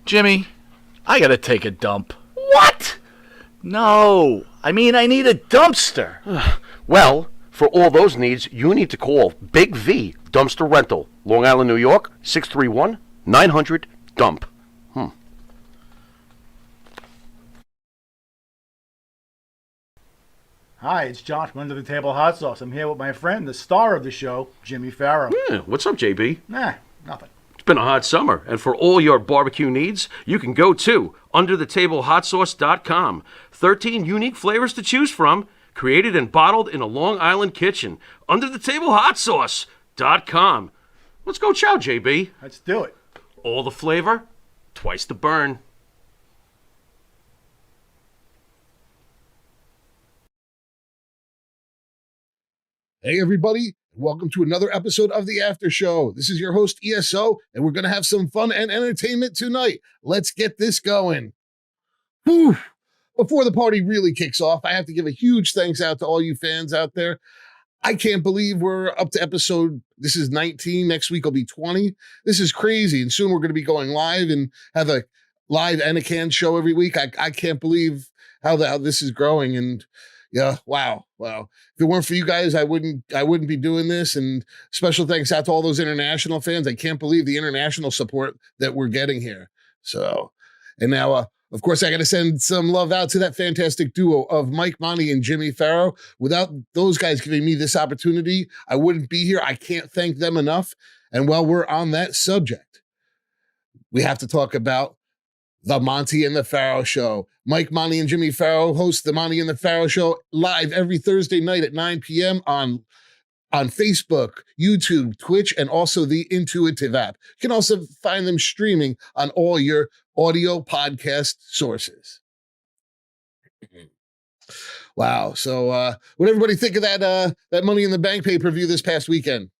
Jimmy, I gotta take a dump. What? No, I mean I need a dumpster. Well, for all those needs, you need to call Big V Dumpster Rental, Long Island, New York, 631-900-DUMP. Hi, it's John from Under the Table Hot Sauce. I'm here with my friend, the star of the show, Jimmy Farrow. Yeah, what's up, JB? Nah, nothing. It's been a hot summer, and for all your barbecue needs, you can go to underthetablehotsauce.com. 13 unique flavors to choose from, created and bottled in a Long Island kitchen. Underthetablehotsauce.com. Let's go chow, JB. Let's do it. All the flavor, twice the burn. Hey, everybody. Welcome to another episode of the Aftershow. This is your host, ESO, and we're going to have some fun and entertainment tonight. Let's get this going. Whew. Before the party really kicks off, I have to give a huge thanks out to all you fans out there. I can't believe we're up to this is 19. Next week will be 20. This is crazy. And soon we're going to be going live and have a live and a canned show every week. I can't believe how this is growing. And yeah, wow. If it weren't for you guys, I wouldn't be doing this. And special thanks out to all those international fans. I can't believe the international support that we're getting here. So, and now, of course, I got to send some love out to that fantastic duo of Mike Monty and Jimmy Farrow. Without those guys giving me this opportunity, I wouldn't be here. I can't thank them enough. And while we're on that subject, we have to talk about the Monty and the Farrow Show. Mike, Monty, and Jimmy Farrow host the Monty and the Farrow Show live every Thursday night at 9 p.m. on Facebook, YouTube, Twitch, and also the Intuitive app. You can also find them streaming on all your audio podcast sources. Wow. So what everybody think of that Money in the Bank pay-per-view this past weekend?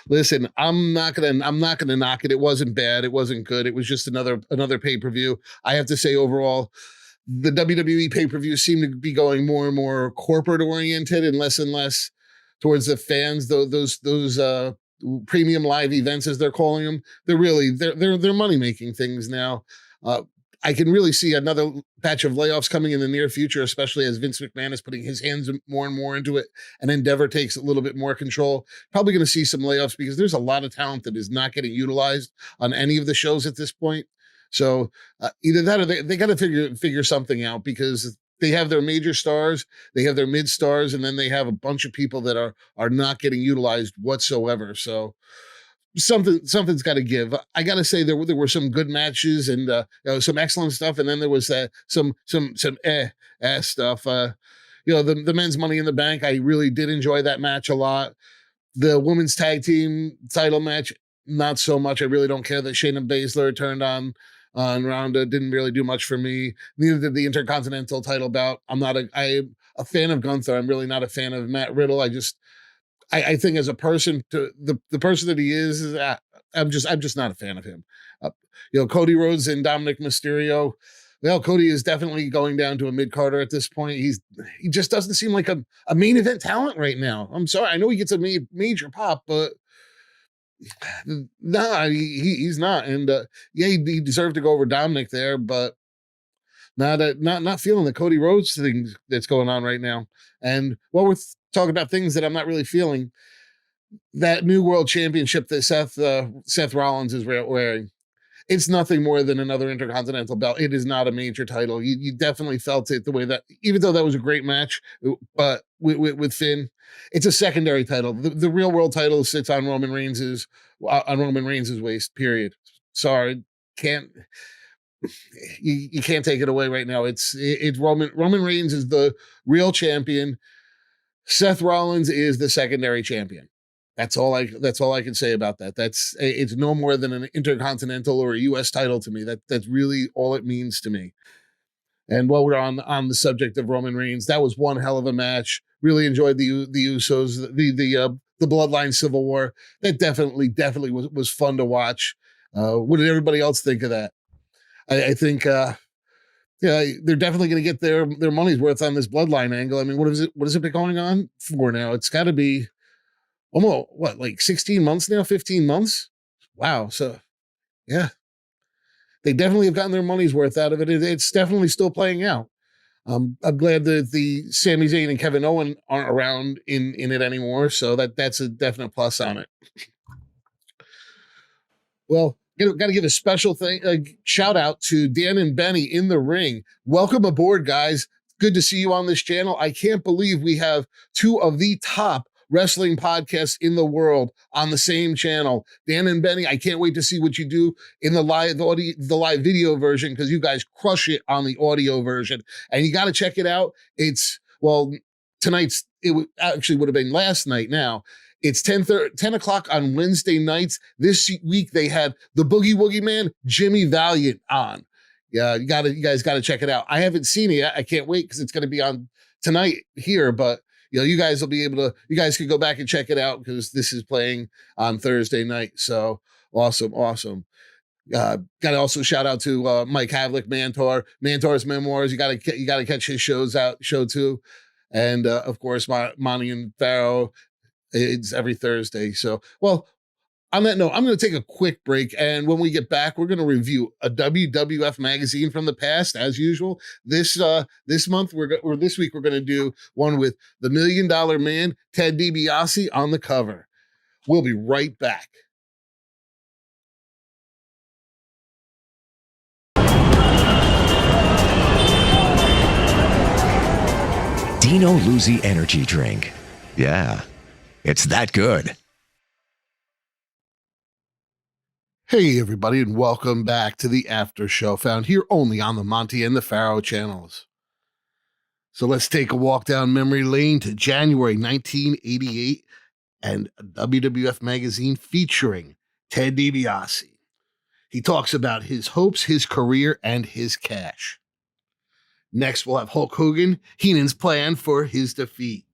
Listen, I'm not gonna knock it. It wasn't bad. It wasn't good. It was just another pay-per-view. I have to say, overall, the WWE pay-per-views seem to be going more and more corporate oriented and less towards the fans. Those premium live events, as they're calling them, they're money-making things now. I can really see another batch of layoffs coming in the near future, especially as Vince McMahon is putting his hands more and more into it, and Endeavor takes a little bit more control. Probably going to see some layoffs because there's a lot of talent that is not getting utilized on any of the shows at this point. So either that or they got to figure something out, because they have their major stars, they have their mid stars, and then they have a bunch of people that are not getting utilized whatsoever. So something's got to give. I got to say there were some good matches and some excellent stuff, and then there was some stuff. The men's Money in the Bank, I really did enjoy that match a lot. The women's tag team title match, not so much. I really don't care that Shayna Baszler turned on Ronda. Didn't really do much for me. Neither did the Intercontinental title bout. I'm a fan of Gunther. I'm really not a fan of Matt Riddle. I think as a person, to the person that he is I'm just not a fan of him. Cody Rhodes and Dominic Mysterio. Well, Cody is definitely going down to a mid-carder at this point. He just doesn't seem like a main event talent right now. I'm sorry. I know he gets a major pop, but nah, he's not. And he deserved to go over Dominic there, but not feeling the Cody Rhodes thing that's going on right now. And while we're talking about things that I'm not really feeling, that new world championship that Seth Rollins is wearing, it's nothing more than another Intercontinental belt. It is not a major title. You definitely felt it the way that, even though that was a great match, but with Finn, it's a secondary title. The real world title sits on Roman Reigns' waist. Period. Sorry, you can't take it away right now. It's Roman Reigns is the real champion. Seth Rollins is the secondary champion. That's all I can say about that. It's no more than an Intercontinental or a US title to me. That's really all it means to me. And while we're on the subject of Roman Reigns, that was one hell of a match. Really enjoyed the Usos, the Bloodline Civil War. That definitely was fun to watch. What did everybody else think of that? I think they're definitely going to get their money's worth on this Bloodline angle. I mean, what has it been going on for now? It's got to be almost like 16 months now, 15 months. Wow. So yeah, they definitely have gotten their money's worth out of it. It's definitely still playing out. I'm glad that the Sami Zayn and Kevin Owens aren't around in it anymore, so that's a definite plus on it. Well, got to give a special shout out to Dan and Benny in the ring. Welcome aboard, guys. Good to see you on this channel. I can't believe we have two of the top wrestling podcasts in the world on the same channel. Dan and Benny, I can't wait to see what you do in the live video version, because you guys crush it on the audio version. And you got to check it out. Actually would have been last night now. It's 10 o'clock on Wednesday nights. This week they had the Boogie Woogie Man, Jimmy Valiant, on. Yeah, you guys got to check it out. I haven't seen it yet. I can't wait because it's going to be on tonight here, but you guys will be able to, you guys can go back and check it out because this is playing on Thursday night. So awesome. Got to also shout out to Mike Havlick, Mantor's Memoirs. You got to catch his show too. And of course, Monty and Pharaoh. It's every Thursday. So, on that note, I'm going to take a quick break. And when we get back, we're going to review a WWF magazine from the past, as usual. This week, we're going to do one with the $1 Million Man, Ted DiBiase, on the cover. We'll be right back. Dino Luzzi Energy Drink. Yeah, it's that good. Hey, everybody, and welcome back to the After Show, found here only on the Monty and the Pharaoh channels. So let's take a walk down memory lane to January 1988 and a WWF magazine featuring Ted DiBiase. He talks about his hopes, his career, and his cash. Next, we'll have Hulk Hogan, Heenan's plan for his defeat.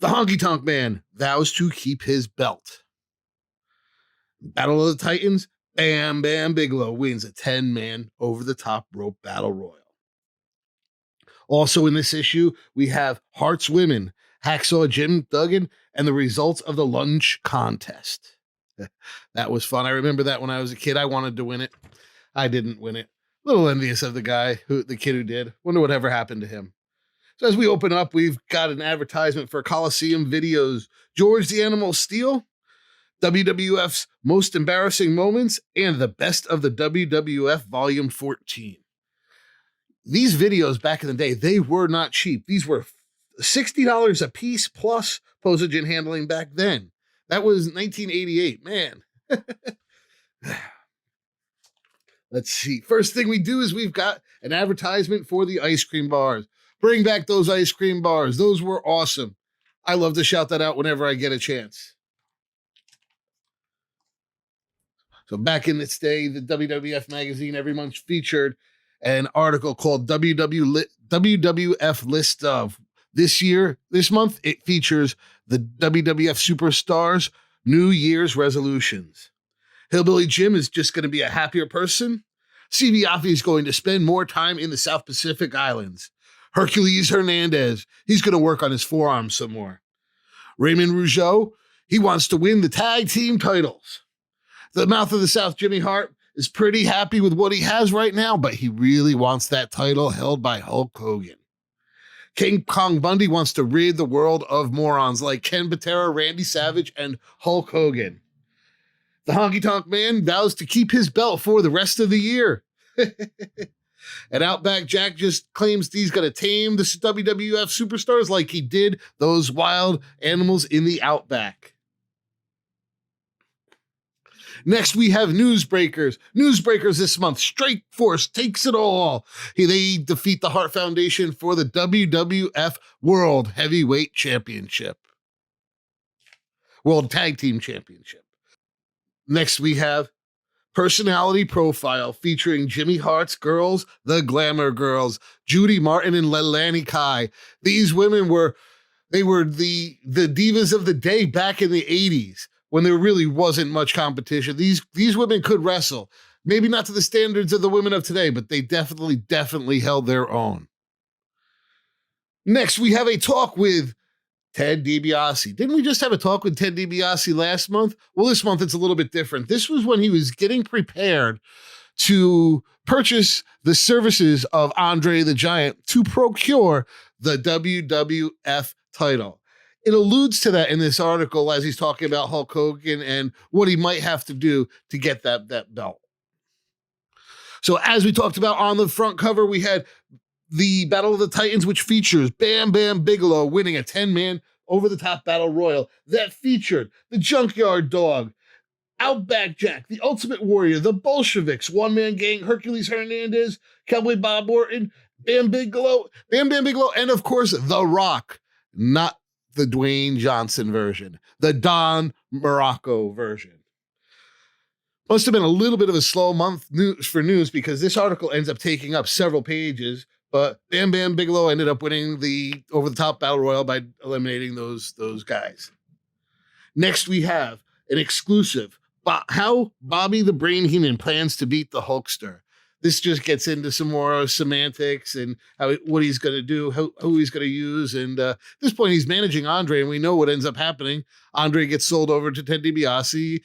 The Honky Tonk Man vows to keep his belt. Battle of the Titans, Bam Bam Bigelow wins a 10-man over-the-top rope battle royal. Also in this issue, we have Hearts Women, Hacksaw Jim Duggan, and the results of the lunch contest. That was fun. I remember that when I was a kid. I wanted to win it. I didn't win it. A little envious of the kid who did. Wonder whatever happened to him. So as we open up, we've got an advertisement for Coliseum Videos, George the Animal Steel, WWF's Most Embarrassing Moments, and the Best of the WWF Volume 14. These videos back in the day, they were not cheap. These were $60 a piece plus postage and handling back then. That was 1988, man. Let's see. First thing we do is we've got an advertisement for the ice cream bars. Bring back those ice cream bars. Those were awesome. I love to shout that out whenever I get a chance. So back in its day, the WWF magazine every month featured an article called WWF List of. This month, it features the WWF Superstars New Year's Resolutions. Hillbilly Jim is just going to be a happier person. C.V. Offey is going to spend more time in the South Pacific Islands. Hercules Hernandez, he's going to work on his forearms some more. Raymond Rougeau, he wants to win the tag team titles. The Mouth of the South, Jimmy Hart, is pretty happy with what he has right now, but he really wants that title held by Hulk Hogan. King Kong Bundy wants to rid the world of morons like Ken Patera, Randy Savage, and Hulk Hogan. The Honky Tonk Man vows to keep his belt for the rest of the year. And Outback Jack just claims he's going to tame the WWF superstars like he did those wild animals in the Outback. Next, we have Newsbreakers. Newsbreakers this month. Strike Force takes it all. They defeat the Hart Foundation for the WWF World Heavyweight Championship. World Tag Team Championship. Next, we have Personality Profile featuring Jimmy Hart's girls, the Glamour Girls, Judy Martin and Leilani Kai. These women were the divas of the day back in the 80s. When there really wasn't much competition. These women could wrestle. Maybe not to the standards of the women of today, but they definitely held their own. Next, we have a talk with Ted DiBiase. Didn't we just have a talk with Ted DiBiase last month? Well, this month it's a little bit different. This was when he was getting prepared to purchase the services of Andre the Giant to procure the WWF title. It alludes to that in this article as he's talking about Hulk Hogan and what he might have to do to get that belt. So as we talked about on the front cover, we had the Battle of the Titans, which features Bam Bam Bigelow winning a 10-man over-the-top battle royal that featured the Junkyard Dog, Outback Jack, the Ultimate Warrior, the Bolsheviks, One Man Gang, Hercules Hernandez, Cowboy Bob Orton, Bam Bam Bigelow, and of course, The Rock, not the Dwayne Johnson version, the Don Morocco version. Must have been a little bit of a slow month for news because this article ends up taking up several pages, but Bam Bam Bigelow ended up winning the over-the-top battle royal by eliminating those guys. Next, we have an exclusive, how Bobby the Brain Heenan plans to beat the Hulkster. This just gets into some more semantics and what he's going to do, who he's going to use. And at this point, he's managing Andre, and we know what ends up happening. Andre gets sold over to Ted DiBiase.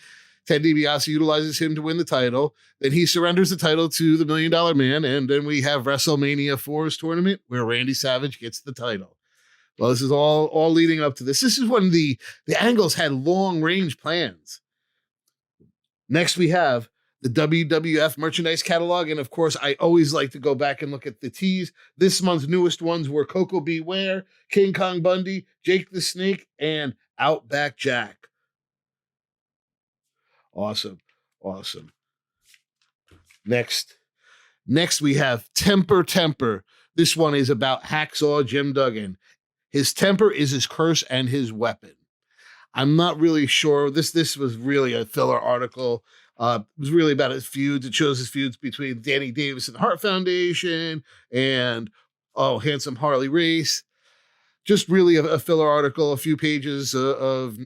Ted DiBiase utilizes him to win the title. Then he surrenders the title to the $1 Million Man. And then we have WrestleMania 4's tournament where Randy Savage gets the title. Well, this is all leading up to this. This is when the Angles had long-range plans. Next, we have the WWF merchandise catalog. And of course, I always like to go back and look at the tees. This month's newest ones were Coco Beware, King Kong Bundy, Jake the Snake, and Outback Jack. Awesome. Next we have Temper. This one is about Hacksaw Jim Duggan. His temper is his curse and his weapon. I'm not really sure. This was really a filler article. It was really about his feuds. It shows his feuds between Danny Davis and the Hart Foundation and Handsome Harley Race. Just really a filler article, a few pages of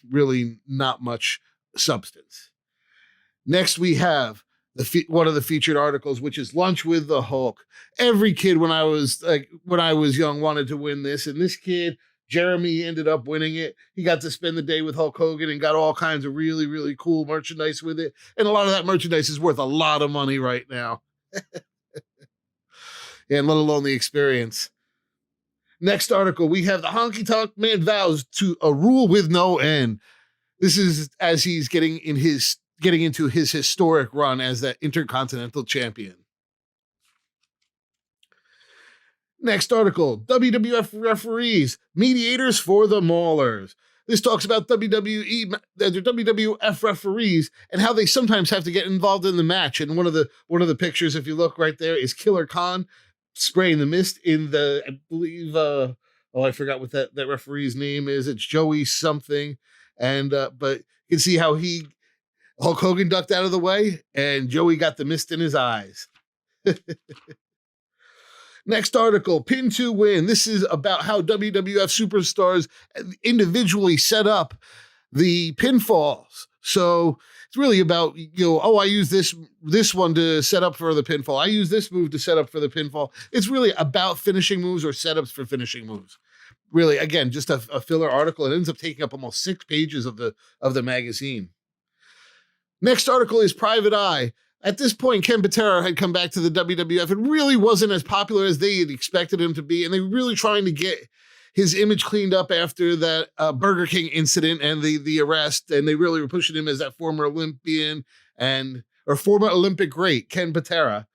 really not much substance. Next, we have one of the featured articles, which is Lunch with the Hulk. Every kid when I was young wanted to win this, and this kid Jeremy ended up winning it. He got to spend the day with Hulk Hogan and got all kinds of really, really cool merchandise with it, and a lot of that merchandise is worth a lot of money right now. And let alone the experience. Next article, we have the Honky Tonk Man vows to a rule with no end. This is as he's getting into his historic run as that Intercontinental Champion. Next article, WWF referees, mediators for the Maulers. This talks about WWF referees and how they sometimes have to get involved in the match. And one of the pictures, if you look right there, is Killer Khan spraying the mist in the, I believe, I forgot what that referee's name is. It's Joey something. And but you can see how Hulk Hogan ducked out of the way and Joey got the mist in his eyes. Next article, Pin to Win. This is about how WWF superstars individually set up the pinfalls. So it's really about, I use this one to set up for the pinfall. I use this move to set up for the pinfall. It's really about finishing moves or setups for finishing moves. Really, again, just a filler article. It ends up taking up almost 6 pages of the magazine. Next article is Private Eye. At this point, Ken Patera had come back to the WWF and really wasn't as popular as they had expected him to be. And they were really trying to get his image cleaned up after that Burger King incident and the arrest. And they really were pushing him as that former Olympian or former Olympic great, Ken Patera.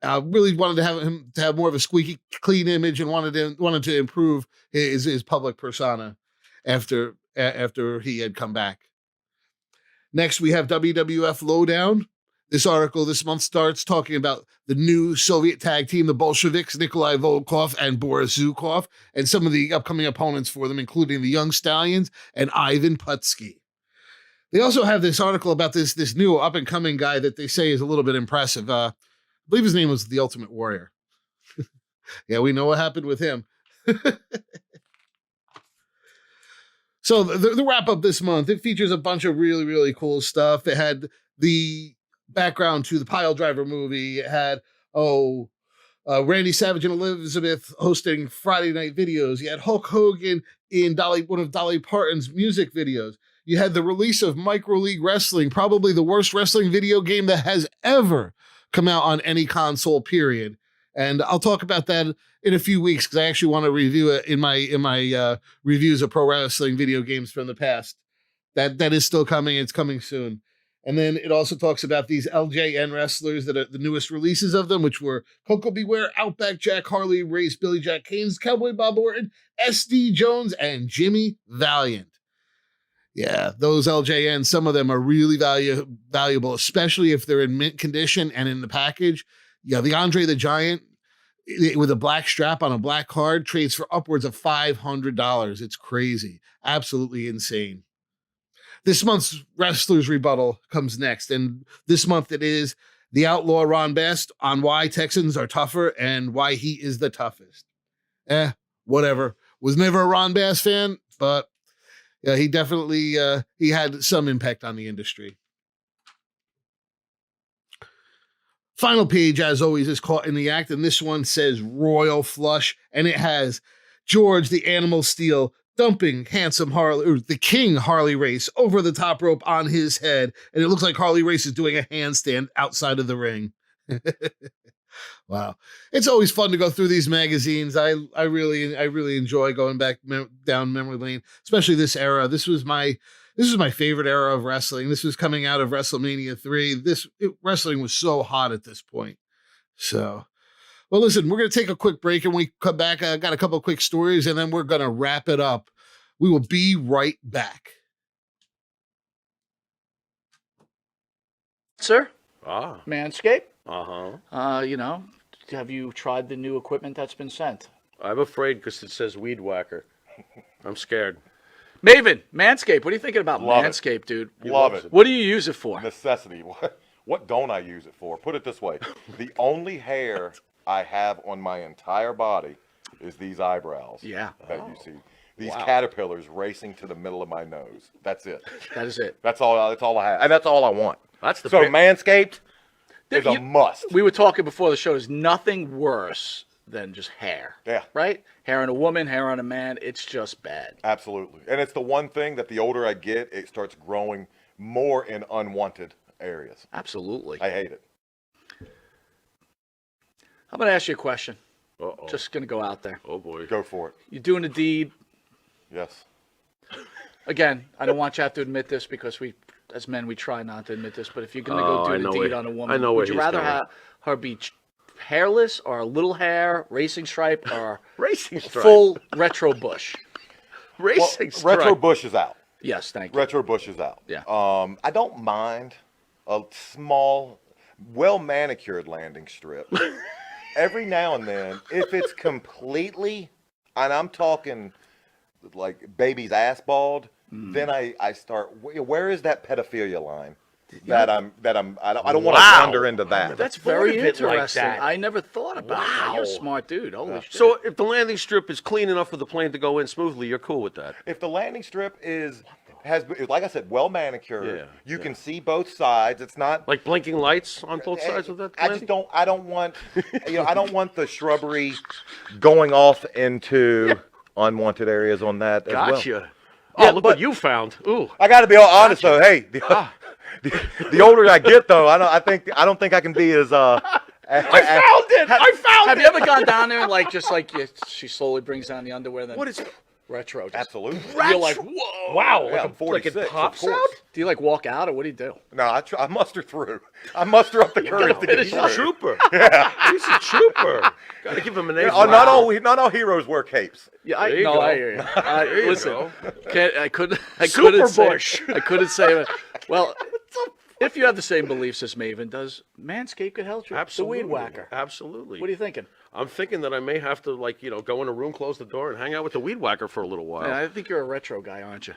Really wanted to have him to have more of a squeaky clean image and wanted to improve his public persona after he had come back. Next, we have WWF Lowdown. This article this month starts talking about the new Soviet tag team, the Bolsheviks, Nikolai Volkov and Boris Zukov, and some of the upcoming opponents for them, including the Young Stallions and Ivan Putski. They also have this article about this new up-and-coming guy that they say is a little bit impressive. I believe his name was the Ultimate Warrior. Yeah, we know what happened with him. So the wrap-up this month, it features a bunch of really, really cool stuff. It had the background to the Pile Driver movie. It had, Randy Savage and Elizabeth hosting Friday night videos. You had Hulk Hogan in one of Dolly Parton's music videos. You had the release of Micro League Wrestling, probably the worst wrestling video game that has ever come out on any console, period. And I'll talk about that in a few weeks because I actually want to review it in my reviews of pro wrestling video games from the past. That is still coming. It's coming soon. And then it also talks about these LJN wrestlers that are the newest releases of them, which were Coco Beware, Outback Jack, Harley Race, Billy Jack Haynes, Cowboy Bob Orton, SD Jones, and Jimmy Valiant. Yeah, those LJN, some of them are really valuable, especially if they're in mint condition and in the package. Yeah, the Andre the Giant with a black strap on a black card trades for upwards of $500. It's crazy. Absolutely insane. This month's Wrestler's Rebuttal comes next, and this month it is the Outlaw Ron Best on why Texans are tougher and why he is the toughest. Whatever. Was never a Ron Bass fan, but yeah, he definitely he had some impact on the industry. Final page, as always, is caught in the act, and this one says Royal Flush, and it has George the Animal Steel dumping handsome Harley, or the King Harley Race, over the top rope on his head, and it looks like Harley Race is doing a handstand outside of the ring. Wow. It's always fun to go through these magazines. I really enjoy going back down memory lane, especially this era. This was my favorite era of wrestling. This was coming out of WrestleMania 3. Wrestling was so hot at this point. So, well, listen, we're going to take a quick break, and when we come back, I got a couple of quick stories, and then we're going to wrap it up. We will be right back. Sir? Ah. Manscaped? Uh-huh. Have you tried the new equipment that's been sent? I'm afraid because it says Weed Whacker. I'm scared. Maven, Manscaped, what are you thinking about Love it. Manscaped, dude? Love it. What do you use it for? Necessity. What don't I use it for? Put it this way. The only hair I have on my entire body is these eyebrows. Yeah. That you see. These Wow. caterpillars racing to the middle of my nose. That's it. That is it. That's all I have. And that's all I want. That's the So big- Manscaped is a must. We were talking before the show. There's nothing worse than just hair. Yeah. Right? Hair on a woman, hair on a man. It's just bad. Absolutely. And it's the one thing that the older I get, it starts growing more in unwanted areas. Absolutely. I hate it. I'm going to ask you a question. Uh-oh. Just going to go out there. Oh, boy. Go for it. You're doing a deed. Yes. Again, I don't want you to have to admit this because as men, we try not to admit this. But if you're going to go I do know the deed where- on a woman, I know would where you he's rather going. have her be hairless or a little hair, racing stripe, or Racing stripe. full retro bush? Well, Racing stripe. Retro Bush is out. Yes, thank you. Retro Bush is out. Yeah. I don't mind a small, well manicured landing strip. Every now and then, if it's completely, and I'm talking like baby's ass bald, then I start. Where is that pedophilia line? I don't want to Wow. wander into that. That's thought very of it like interesting. that. I never thought about that. You're a Wow. smart dude. Holy shit. So if the landing strip is clean enough for the plane to go in smoothly, you're cool with that? If the landing strip has, like I said, well manicured, Yeah, you can see both sides. It's not Like blinking lights on both sides of that I landing? just don't. I don't want. I don't want the shrubbery going off into unwanted areas on that as well. Gotcha. Oh, Yeah, look but- what you found. Ooh. I got to be all honest though. Hey, the older I get though, I don't think I can be as I found it! I found have it! you ever gone down there and she slowly brings down the underwear? Then What is retro? Just, Absolutely. You're like, whoa! Wow, Yeah, I'm like 46, it of pops course. out? Do you like walk out or what do you do? No, I muster through. I muster up the courage to get He's a through. trooper. He's a trooper. Gotta give him an A. Not all heroes wear capes. Yeah, There you go. I hear you. There you Listen, go. I couldn't Super say. Bush. I couldn't say it. Well, if you have the same beliefs as Maven does, Manscaped could help you. Absolutely. The weed whacker. Absolutely. What are you thinking? I'm thinking that I may have to, go in a room, close the door, and hang out with the weed whacker for a little while. Yeah, I think you're a retro guy, aren't you?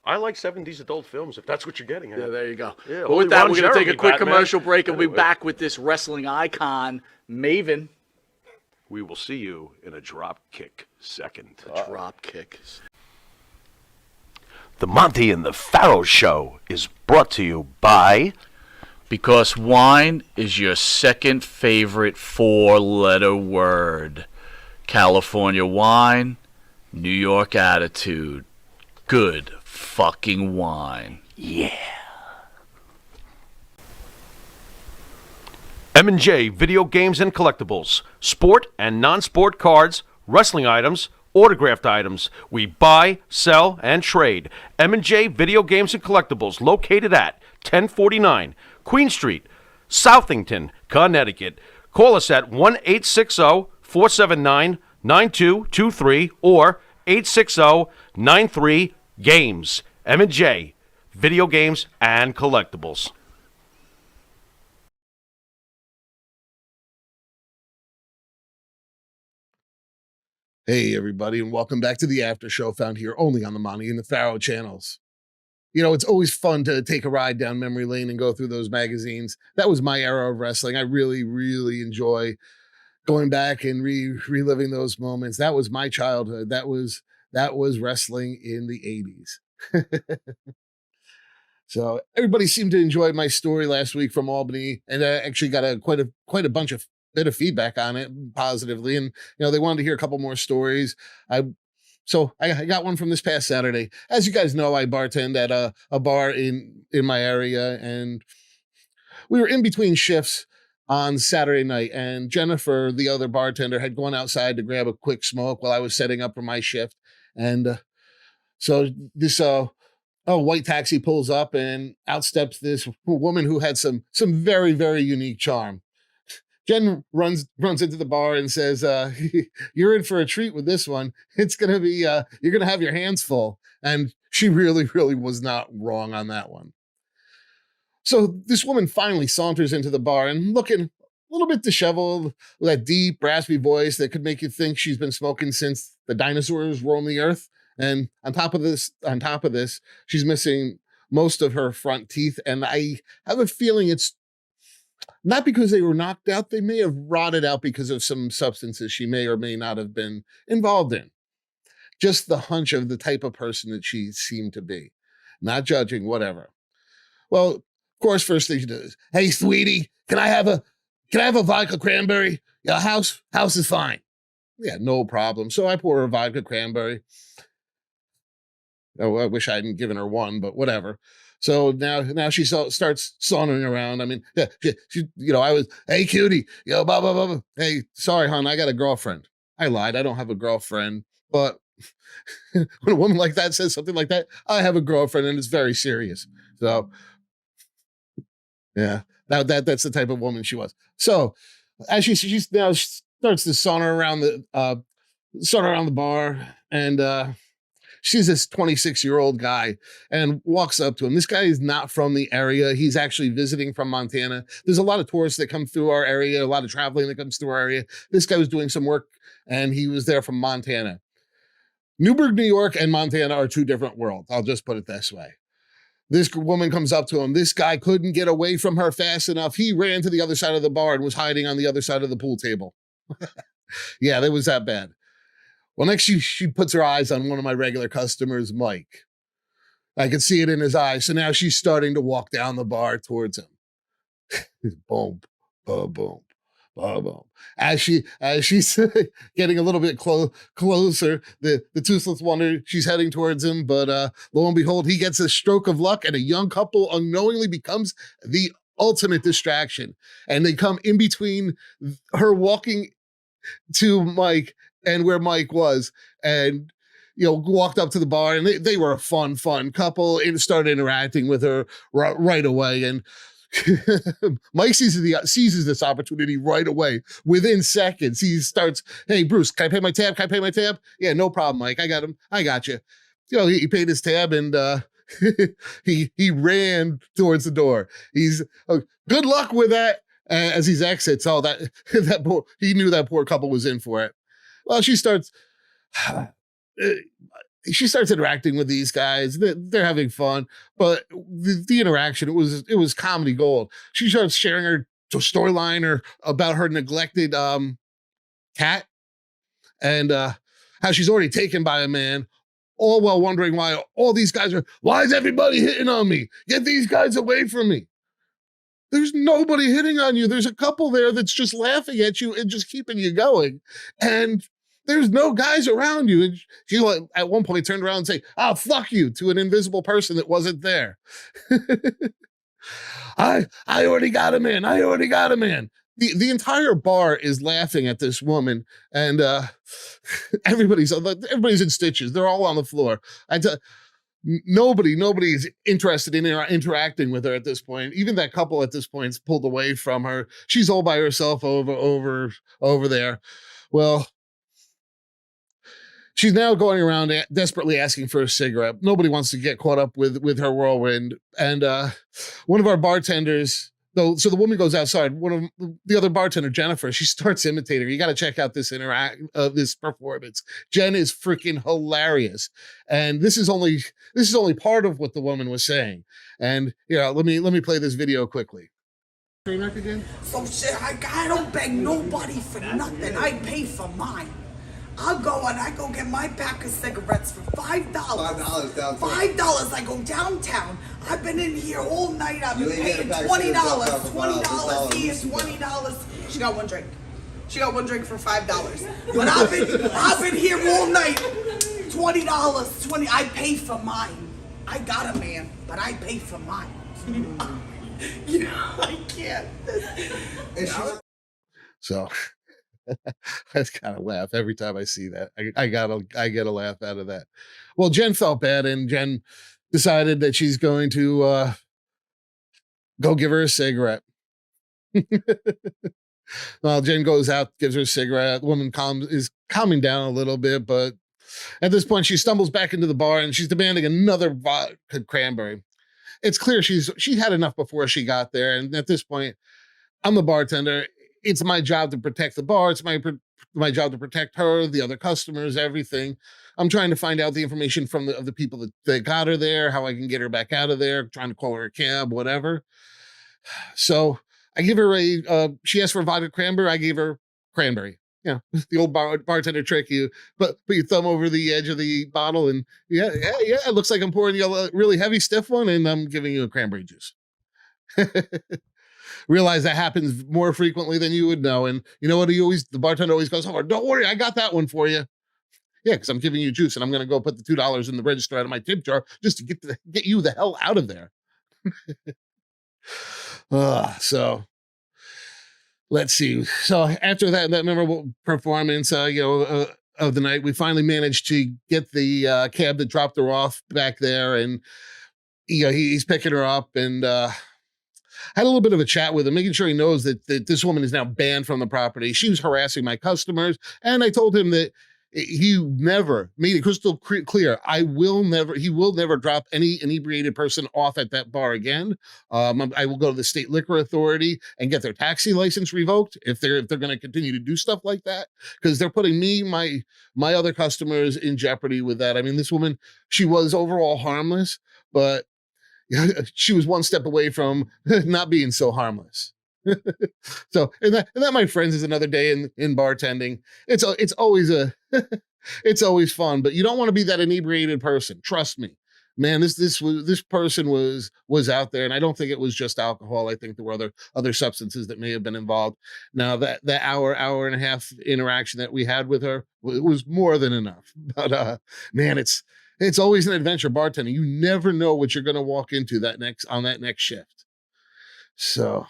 I like 70s adult films, if that's what you're getting at. Yeah, there you go. Yeah, But holy with that, Ron we're going to take a Jeremy, quick Batman. commercial break and we'll be Anyway. back with this wrestling icon, Maven. We will see you in a drop kick second. Drop kick. The Monty and the Pharaoh Show is brought to you by... Because wine is your second favorite four-letter word. California wine, New York attitude. Good fucking wine. M&J Video Games and Collectibles. Sport and non-sport cards, wrestling items, autographed items. We buy, sell, and trade. M&J Video Games and Collectibles, located at 1049 Queen Street, Southington, Connecticut. Call us at 1-860-479-9223 or 860-93-GAMES. M&J Video Games and Collectibles. Hey, everybody, and welcome back to the After Show, found here only on the Monty and the Pharaoh channels. You know, it's always fun to take a ride down memory lane and go through those magazines. That was my era of wrestling. I really, really enjoy going back and reliving those moments. That was my childhood. That was wrestling in the 80s. So everybody seemed to enjoy my story last week from Albany, and I actually got quite a bit of feedback on it positively, and they wanted to hear a couple more stories. So I got one from this past Saturday. As you guys know, I bartend at a bar in my area, and we were in between shifts on Saturday night, and Jennifer, the other bartender, had gone outside to grab a quick smoke while I was setting up for my shift. And so this white taxi pulls up, and out steps this woman who had some very, very unique charm. Jen runs into the bar and says, you're in for a treat with this one. It's going to be, you're going to have your hands full. And she really, really was not wrong on that one. So this woman finally saunters into the bar and looking a little bit disheveled, with that deep, raspy voice that could make you think she's been smoking since the dinosaurs roamed the earth. And on top of this, she's missing most of her front teeth. And I have a feeling it's not because they were knocked out. They may have rotted out because of some substances she may or may not have been involved in. Just the hunch of the type of person that she seemed to be. Not judging, whatever. Well, of course, first thing she does, hey, sweetie, can I have a vodka cranberry? Yeah, house is fine. Yeah, no problem. So I pour her a vodka cranberry. Oh, I wish I hadn't given her one, but whatever. So now she starts sauntering around. I mean, yeah, she I was, hey, cutie, blah, blah, blah, blah. Hey, sorry, hon, I got a girlfriend. I lied. I don't have a girlfriend. But when a woman like that says something like that, I have a girlfriend, and it's very serious. So, yeah, that's the type of woman she was. So as she now starts to saunter around the bar, and she's this 26-year-old guy and walks up to him. This guy is not from the area. He's actually visiting from Montana. There's a lot of tourists that come through our area, a lot of traveling that comes through our area. This guy was doing some work, and he was there from Montana. Newburgh, New York, and Montana are two different worlds. I'll just put it this way. This woman comes up to him. This guy couldn't get away from her fast enough. He ran to the other side of the bar and was hiding on the other side of the pool table. Yeah, that was that bad. Well, next she puts her eyes on one of my regular customers, Mike. I could see it in his eyes. So now she's starting to walk down the bar towards him. Boom, boom, boom, boom, boom. As she's getting a little bit closer, the toothless wonder, she's heading towards him. But lo and behold, he gets a stroke of luck, and a young couple unknowingly becomes the ultimate distraction. And they come in between her walking to Mike and where Mike was, and walked up to the bar, and they were a fun couple, and started interacting with her right away. And Mike seizes this opportunity right away. Within seconds, he starts, hey, Bruce, can I pay my tab? Can I pay my tab? Yeah, no problem, Mike. I got him. I got you. He paid his tab, and he ran towards the door. He's good luck with that. As he exits, that poor, he knew that poor couple was in for it. Well, she starts interacting with these guys. They're having fun, but the interaction, it was comedy gold. She starts sharing her storyline about her neglected cat, and how she's already taken by a man, all while wondering why all these guys why is everybody hitting on me? Get these guys away from me. There's nobody hitting on you. There's a couple there that's just laughing at you and just keeping you going. And there's no guys around you. And she at one point turned around and say, "Oh, fuck you," to an invisible person that wasn't there. I already got a man. the entire bar is laughing at this woman, and everybody's in stitches. They're all on the floor. Nobody's interested in interacting with her at this point. Even that couple at this point's pulled away from her. She's all by herself over there. Well, she's now going around desperately asking for a cigarette. Nobody wants to get caught up with her whirlwind. And one of our bartenders, so the woman goes outside. One of the other bartender, Jennifer, she starts imitating her. You got to check out this this performance. Jen is freaking hilarious, and this is only part of what the woman was saying. And let me play this video quickly. So shit, I don't beg nobody for nothing. I pay for mine. I'll go and I go get my pack of cigarettes for $5. $5 downtown. $5. I go downtown. I've been in here all night. I've been paying $20. $20 here, $20. She got one drink. She got one drink for $5. But I've been here all night. $20. I pay for mine. I got a man, but I pay for mine. I can't. So I kind of laugh every time I see that. I get a laugh out of that. Well, Jen felt bad, and Jen decided that she's going to go give her a cigarette. Well, Jen goes out, gives her a cigarette. The woman is calming down a little bit, but at this point, she stumbles back into the bar and she's demanding another vodka cranberry. It's clear she had enough before she got there, and at this point, I'm the bartender. It's my job to protect the bar. It's my job to protect her, the other customers, everything. I'm trying to find out the information from the people that got her there, how I can get her back out of there, trying to call her a cab, whatever. So I give her she asked for a vodka cranberry. I gave her cranberry. The old bartender trick. You put your thumb over the edge of the bottle, and yeah, it looks like I'm pouring you a really heavy, stiff one, and I'm giving you a cranberry juice. Realize that happens more frequently than you would know. And you know what? The bartender always goes, "Oh, don't worry, I got that one for you." Yeah, because I'm giving you juice, and I'm going to go put the $2 in the register out of my tip jar just to get you the hell out of there. So let's see. So after that memorable performance, of the night, we finally managed to get the cab that dropped her off back there, and he's picking her up, and had a little bit of a chat with him, making sure he knows that this woman is now banned from the property. She was harassing my customers, and I told him that he never made it crystal clear. He will never drop any inebriated person off at that bar again. I will go to the state liquor authority and get their taxi license revoked if they're going to continue to do stuff like that, because they're putting me, my other customers in jeopardy with that. I mean, this woman, she was overall harmless, but she was one step away from not being so harmless. So, and that, my friends, is another day in bartending. It's always it's always fun, but you don't want to be that inebriated person. Trust me, man. This person was out there, and I don't think it was just alcohol. I think there were other substances that may have been involved. Now that hour and a half interaction that we had with her was more than enough. But man, it's always an adventure bartending. You never know what you're going to walk into on that next shift. So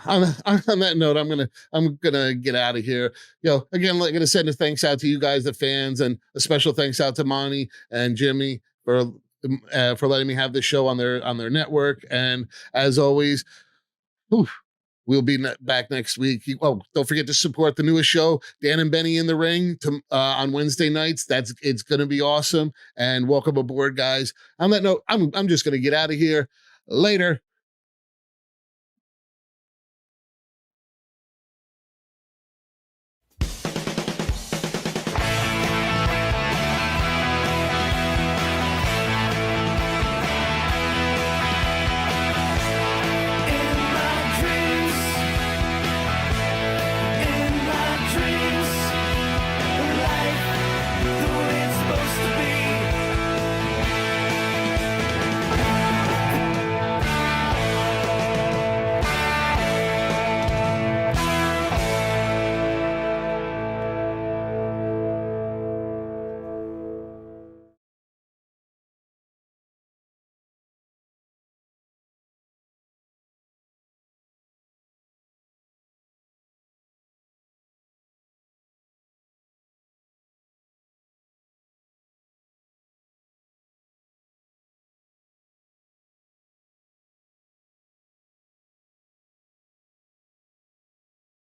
on that note, I'm gonna get out of here. Again, like, gonna send a thanks out to you guys, the fans, and a special thanks out to Monty and Jimmy for letting me have this show on their network. And as always, we'll be back next week. Don't forget to support the newest show, Dan and Benny in the Ring, on Wednesday nights. It's going to be awesome. And welcome aboard, guys. On that note, I'm just going to get out of here. Later.